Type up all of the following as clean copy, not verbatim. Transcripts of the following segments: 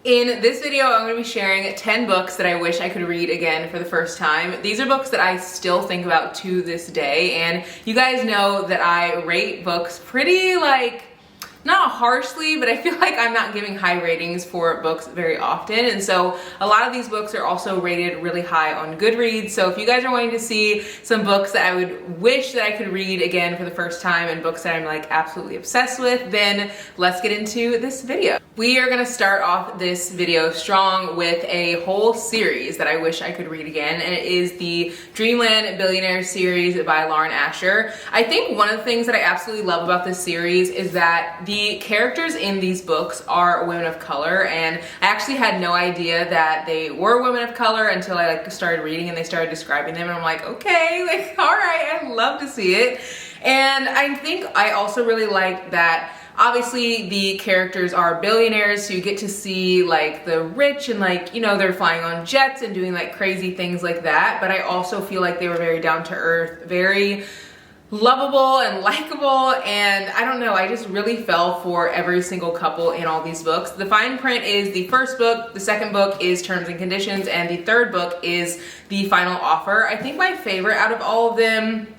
In this video, I'm going to be sharing 10 books that I wish I could read again for the first time. These are books that I still think about to this day, and you guys know that I rate books pretty, not harshly, but I feel like I'm not giving high ratings for books very often, and so a lot of these books are also rated really high on Goodreads. So if you guys are wanting to see some books that I would wish that I could read again for the first time and books that I'm absolutely obsessed with, then let's get into this video. We are gonna start off this video strong with a whole series that I wish I could read again, and it is the Dreamland Billionaire series by Lauren Asher. I think one of the things that I absolutely love about this series is that the characters in these books are women of color, and I actually had no idea that they were women of color until I started reading and they started describing them, and I'm like, okay, all right, I'd love to see it. And I think I also really like that obviously the characters are billionaires, so you get to see the rich and they're flying on jets and doing crazy things like that, but I also feel like they were very down to earth, very lovable and likable, and I don't know, I just really fell for every single couple in all these books. The fine print is the first book, the second book is Terms and Conditions, and the third book is The Final Offer. I think my favorite out of all of them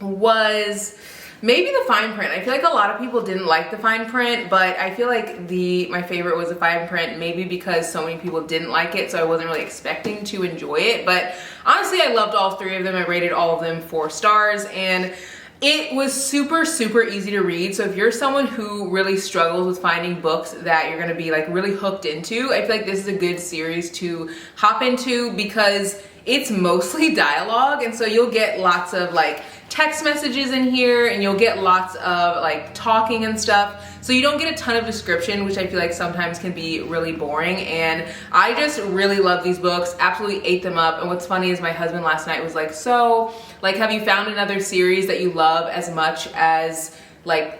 was maybe the fine print. I feel like a lot of people didn't like the fine print, but I feel like my favorite was the fine print, maybe because so many people didn't like it, so I wasn't really expecting to enjoy it. But honestly, I loved all three of them. I rated all of them 4 stars, and it was super, super easy to read. So if you're someone who really struggles with finding books that you're gonna be really hooked into, I feel like this is a good series to hop into because it's mostly dialogue, and so you'll get lots of text messages in here, and you'll get lots of talking and stuff. So you don't get a ton of description, which I feel like sometimes can be really boring. And I just really love these books, absolutely ate them up. And what's funny is my husband last night was like, so have you found another series that you love as much as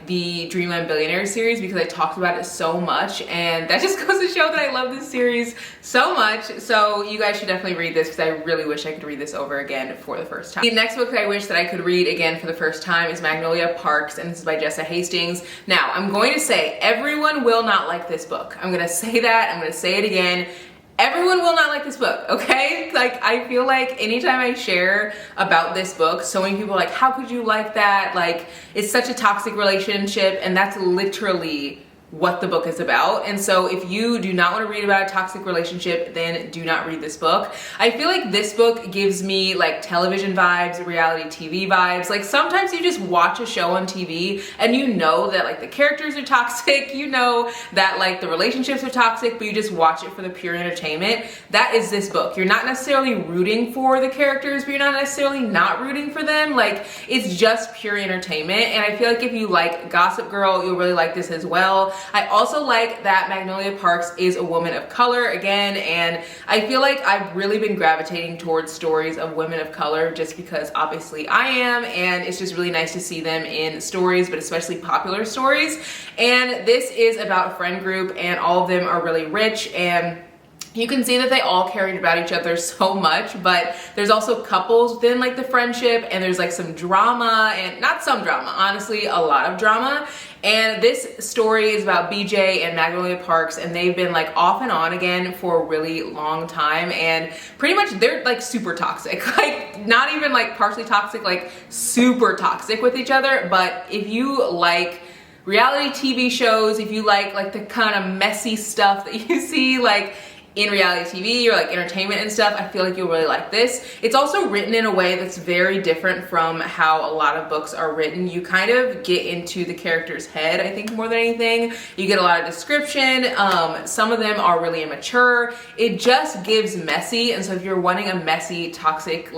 the Dreamland Billionaire series? Because I talked about it so much, and that just goes to show that I love this series so much. So you guys should definitely read this because I really wish I could read this over again for the first time. The next book that I wish that I could read again for the first time is Magnolia Parks, and this is by Jessa Hastings. Now, I'm going to say everyone will not like this book. I'm gonna say that, I'm gonna say it again. Everyone will not like this book, okay? I feel like anytime I share about this book, so many people are like, how could you like that? It's such a toxic relationship, and that's literally what the book is about. And so if you do not want to read about a toxic relationship, then do not read this book. I feel like this book gives me television vibes, reality TV vibes. Sometimes you just watch a show on TV and you know that the characters are toxic, you know that the relationships are toxic, but you just watch it for the pure entertainment. That is this book. You're not necessarily rooting for the characters, but you're not necessarily not rooting for them. It's just pure entertainment. And I feel like if you like Gossip Girl, you'll really like this as well. I also like that Magnolia Parks is a woman of color again, and I feel like I've really been gravitating towards stories of women of color just because obviously I am, and it's just really nice to see them in stories, but especially popular stories. And this is about a friend group, and all of them are really rich, and you can see that they all cared about each other so much, but there's also couples within the friendship, and there's some drama, and not some drama, honestly, a lot of drama. And this story is about BJ and Magnolia Parks, and they've been off and on again for a really long time, and pretty much they're super toxic, not even partially toxic, super toxic with each other. But if you like reality TV shows, if you like the kind of messy stuff that you see in reality TV or entertainment and stuff, I feel like you'll really like this. It's also written in a way that's very different from how a lot of books are written. You kind of get into the character's head, I think, more than anything. You get a lot of description. Some of them are really immature. It just gives messy, and so if you're wanting a messy, toxic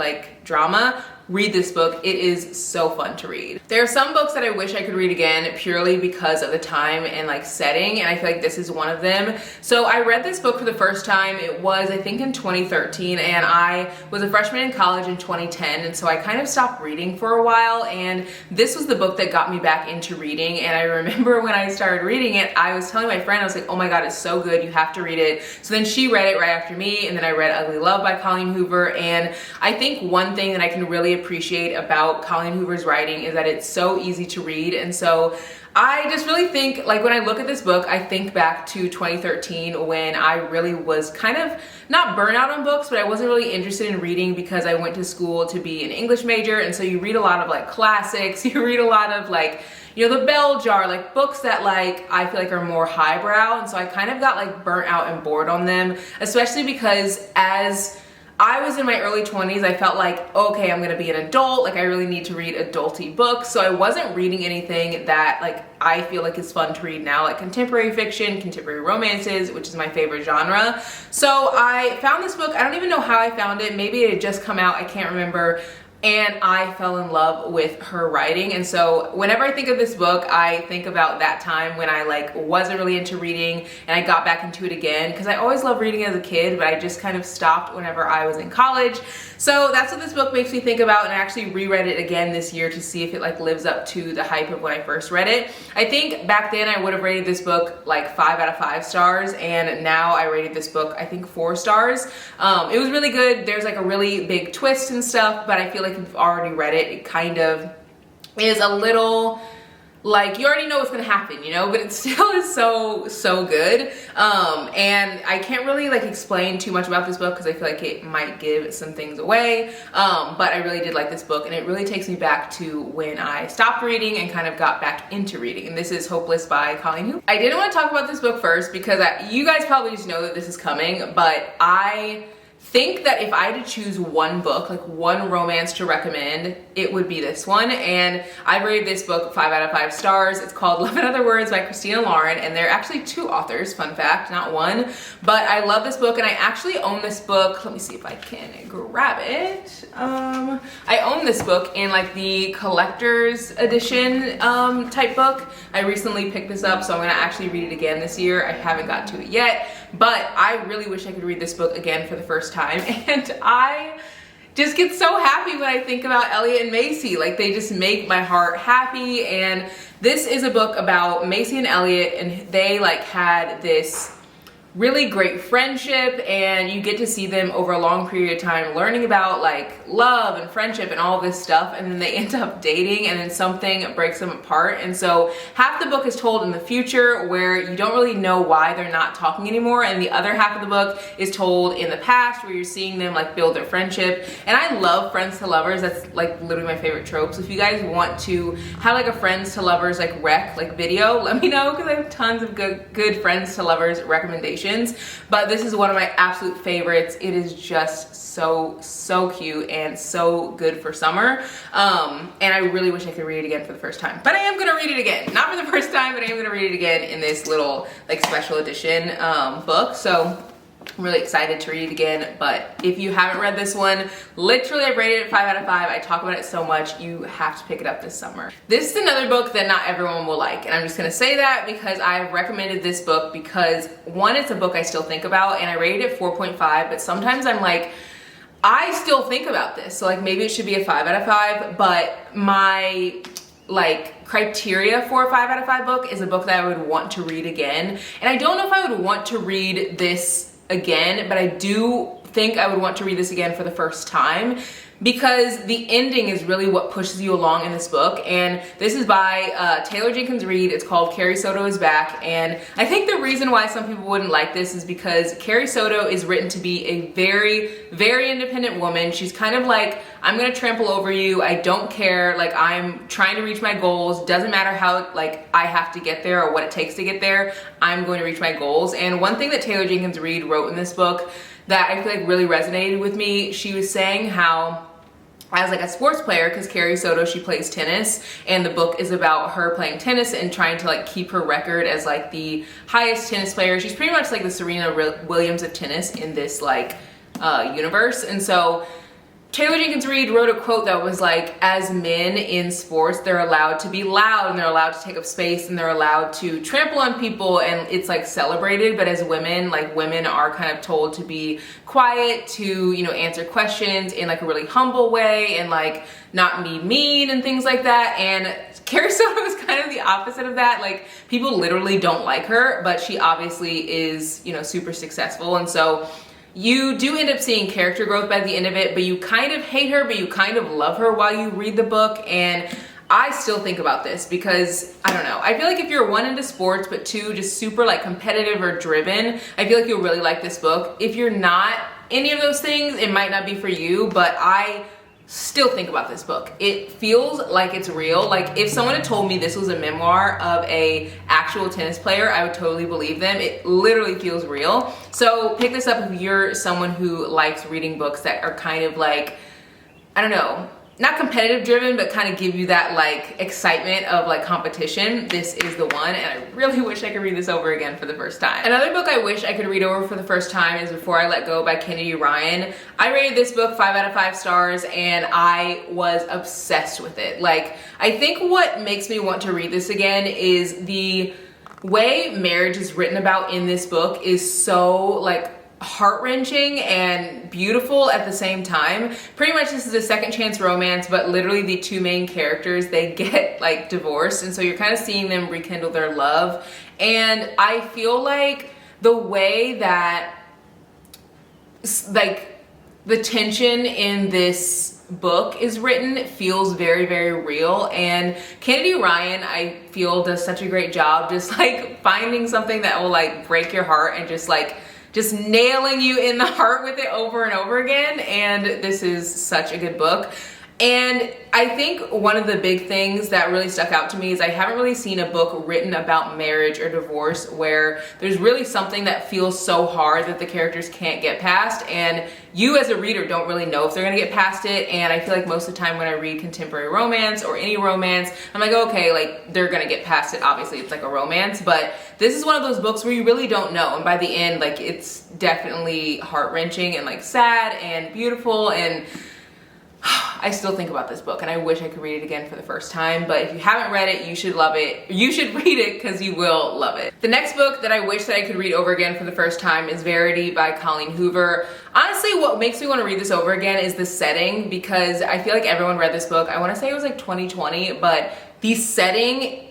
drama, read this book. It is so fun to read. There are some books that I wish I could read again purely because of the time and setting, and I feel like this is one of them. So I read this book for the first time. It was, I think, in 2013, and I was a freshman in college in 2010, and so I kind of stopped reading for a while, and this was the book that got me back into reading. And I remember when I started reading it, I was telling my friend, I was like, oh my god, it's so good, you have to read it. So then she read it right after me, and then I read Ugly Love by Colleen Hoover. And I think one one thing that I can really appreciate about Colleen Hoover's writing is that it's so easy to read. And so I just really think, like, when I look at this book, I think back to 2013 when I really was kind of not burnt out on books, but I wasn't really interested in reading because I went to school to be an English major. And so you read a lot of like classics, you read a lot of like, you know, the bell jar, like books that like I feel like are more highbrow. And so I kind of got like burnt out and bored on them, especially because as I was in my early 20s, I felt like, okay, I'm gonna be an adult, like I really need to read adulty books. So I wasn't reading anything that like I feel like is fun to read now, like contemporary fiction, contemporary romances, which is my favorite genre. So I found this book, I don't even know how I found it, maybe it had just come out, I can't remember. And I fell in love with her writing. And so whenever I think of this book, I think about that time when I like wasn't really into reading and I got back into it again, because I always loved reading as a kid, but I just kind of stopped whenever I was in college. So that's what this book makes me think about, and I actually reread it again this year to see if it like lives up to the hype of when I first read it. I think back then I would have rated this book like 5 out of 5 stars, and now I rated this book I think 4 stars. It was really good. There's like a really big twist and stuff, but I feel like if you've already read it, it kind of is a little like you already know what's gonna happen, you know, but it still is so good. And I can't really like explain too much about this book because I feel like it might give some things away, but I really did like this book, and it really takes me back to when I stopped reading and kind of got back into reading. And this is Hopeless by Colleen Hoover. I didn't want to talk about this book first because you guys probably just know that this is coming, but I think that if I had to choose one book, like one romance to recommend, it would be this one. And I rated this book 5 out of 5 stars. It's called Love in Other Words by Christina Lauren, and they're actually 2 authors, fun fact, not one. But I love this book, and I actually own this book. Let me see if I can grab it. I own this book in like the collector's edition type book. I recently picked this up, so I'm gonna actually read it again this year. I haven't got to it yet, but I really wish I could read this book again for the first time. And I just get so happy when I think about Elliot and Macy. Like, they just make my heart happy. And this is a book about Macy and Elliot, and they like had this really great friendship, and you get to see them over a long period of time learning about like love and friendship and all this stuff, and then they end up dating, and then something breaks them apart. And so half the book is told in the future where you don't really know why they're not talking anymore, and the other half of the book is told in the past where you're seeing them like build their friendship. And I love friends to lovers. That's like literally my favorite trope. So if you guys want to have like a friends to lovers like rec like video, let me know, because I have tons of good friends to lovers recommendations. But this is one of my absolute favorites. It is just so cute and so good for summer. And I really wish I could read it again for the first time. But I am gonna read it again. Not for the first time, but I am gonna read it again in this little like special edition book. So I'm really excited to read it again. But if you haven't read this one, literally I've rated it 5 out of 5. I talk about it so much, you have to pick it up this summer. This is another book that not everyone will like, and I'm just gonna say that because I've recommended this book because one, it's a book I still think about, and I rated it 4.5, but sometimes I'm like, I still think about this, so like maybe it should be a 5 out of 5, but my like criteria for a 5 out of 5 book is a book that I would want to read again. And I don't know if I would want to read this again, but I do think I would want to read this again for the first time because the ending is really what pushes you along in this book. And this is by Taylor Jenkins Reid. It's called Carrie Soto is Back. And I think the reason why some people wouldn't like this is because Carrie Soto is written to be a very independent woman. She's kind of like, I'm gonna trample over you, I don't care, like I'm trying to reach my goals, doesn't matter how like I have to get there or what it takes to get there, I'm going to reach my goals. And one thing that Taylor Jenkins Reid wrote in this book that I feel like really resonated with me, she was saying how as like a sports player, because Carrie Soto, she plays tennis, and the book is about her playing tennis and trying to like keep her record as like the highest tennis player. She's pretty much like the Serena Williams of tennis in this like universe. And so Taylor Jenkins Reid wrote a quote that was like, as men in sports, they're allowed to be loud and they're allowed to take up space and they're allowed to trample on people and it's like celebrated. But as women, like women are kind of told to be quiet, to, you know, answer questions in like a really humble way and like not be mean and things like that. And Carrie Soto is kind of the opposite of that. Like people literally don't like her, but she obviously is, you know, super successful. And so you do end up seeing character growth by the end of it, but you kind of hate her, but you kind of love her while you read the book. And I still think about this because, I don't know, I feel like if you're one, into sports, but two, just super like competitive or driven, I feel like you'll really like this book. If you're not any of those things, it might not be for you, but I still think about this book. It feels like it's real. Like if someone had told me this was a memoir of a actual tennis player, I would totally believe them. It literally feels real. So pick this up if you're someone who likes reading books that are kind of like, I don't know, not competitive driven, but kind of give you that like excitement of like competition. This is the one, and I really wish I could read this over again for the first time. Another book I wish I could read over for the first time is Before I Let Go by Kennedy Ryan. I rated this book 5 out of 5 stars and I was obsessed with it. Like, I think what makes me want to read this again is the way marriage is written about in this book is so like heart-wrenching and beautiful at the same time. Pretty much this is a second chance romance, but literally the two main characters, they get like divorced, and so you're kind of seeing them rekindle their love. And I feel like the way that like the tension in this book is written feels very, very real, and Kennedy Ryan, I feel, does such a great job just like finding something that will like break your heart and just nailing you in the heart with it over and over again. And this is such a good book. And I think one of the big things that really stuck out to me is I haven't really seen a book written about marriage or divorce where there's really something that feels so hard that the characters can't get past, and you as a reader don't really know if they're gonna get past it. And I feel like most of the time when I read contemporary romance or any romance, I'm like, okay, like they're gonna get past it. Obviously it's like a romance, but this is one of those books where you really don't know. And by the end, like it's definitely heart-wrenching and like sad and beautiful, and I still think about this book and I wish I could read it again for the first time. But if you haven't read it, you should love it. You should read it because you will love it. The next book that I wish that I could read over again for the first time is Verity by Colleen Hoover. Honestly, what makes me want to read this over again is the setting, because I feel like everyone read this book. I want to say it was like 2020, but the setting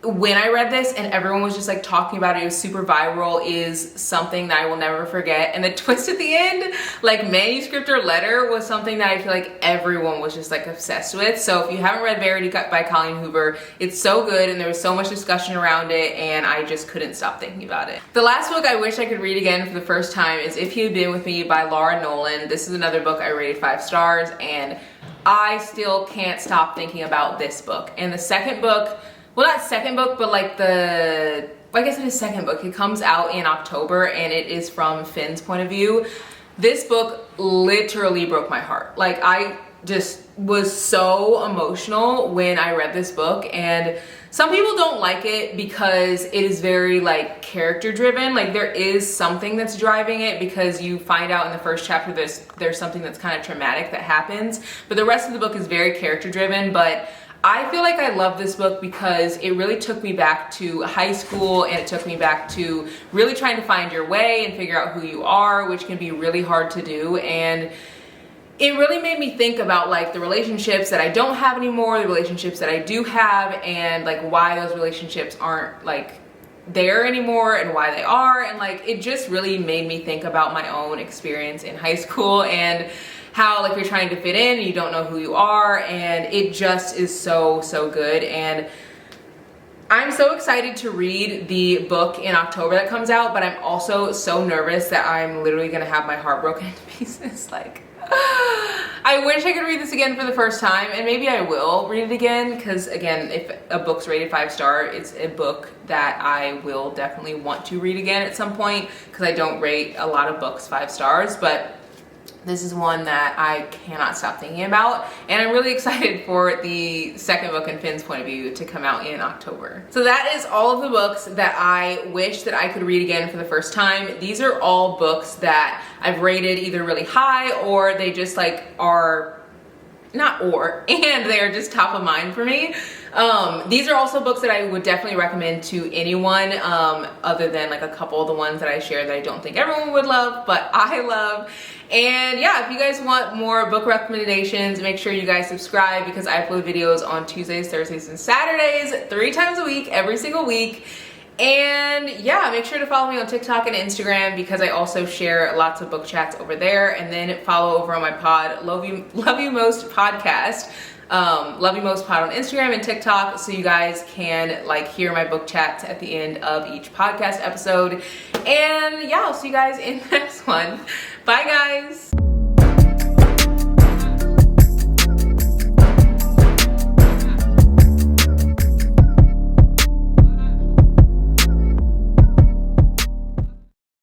when I read this and everyone was just like talking about it, it was super viral, is something that I will never forget. And the twist at the end, like manuscript or letter, was something that I feel like everyone was just like obsessed with. So if you haven't read Verity by Colleen Hoover, it's so good and there was so much discussion around it and I just couldn't stop thinking about it. The last book I wish I could read again for the first time is If You Had Been With Me by Laura Nolan. This is another book I rated 5 stars and I still can't stop thinking about this book. And the second book, well, not second book, but like I guess it is second book. It comes out in October and it is from Finn's point of view. This book literally broke my heart. Like I just was so emotional when I read this book, and some people don't like it because it is very like character driven. Like there is something that's driving it, because you find out in the first chapter there's something that's kind of traumatic that happens, but the rest of the book is very character driven. But I feel like I love this book because it really took me back to high school, and it took me back to really trying to find your way and figure out who you are, which can be really hard to do. And it really made me think about like the relationships that I don't have anymore, the relationships that I do have, and like why those relationships aren't like there anymore and why they are. And like it just really made me think about my own experience in high school and how like you're trying to fit in and you don't know who you are, and it just is so good. And I'm so excited to read the book in October that comes out, but I'm also so nervous that I'm literally gonna have my heart broken into pieces. Like I wish I could read this again for the first time, and maybe I will read it again, because again, if a book's rated 5 star, it's a book that I will definitely want to read again at some point, because I don't rate a lot of books 5 stars, but this is one that I cannot stop thinking about, and I'm really excited for the second book in Finn's point of view to come out in October. So that is all of the books that I wish that I could read again for the first time. These are all books that I've rated either really high, or they just like are and they are just top of mind for me. These are also books that I would definitely recommend to anyone, other than like a couple of the ones that I share that I don't think everyone would love, but I love. And yeah, if you guys want more book recommendations, make sure you guys subscribe, because I upload videos on Tuesdays, Thursdays, and Saturdays 3 times a week, every single week. And yeah, make sure to follow me on TikTok and Instagram because I also share lots of book chats over there. And then follow over on my pod, Love You Most podcast. Love You Most pod on Instagram and TikTok, so you guys can like hear my book chats at the end of each podcast episode. And yeah, I'll see you guys in the next one. Bye guys.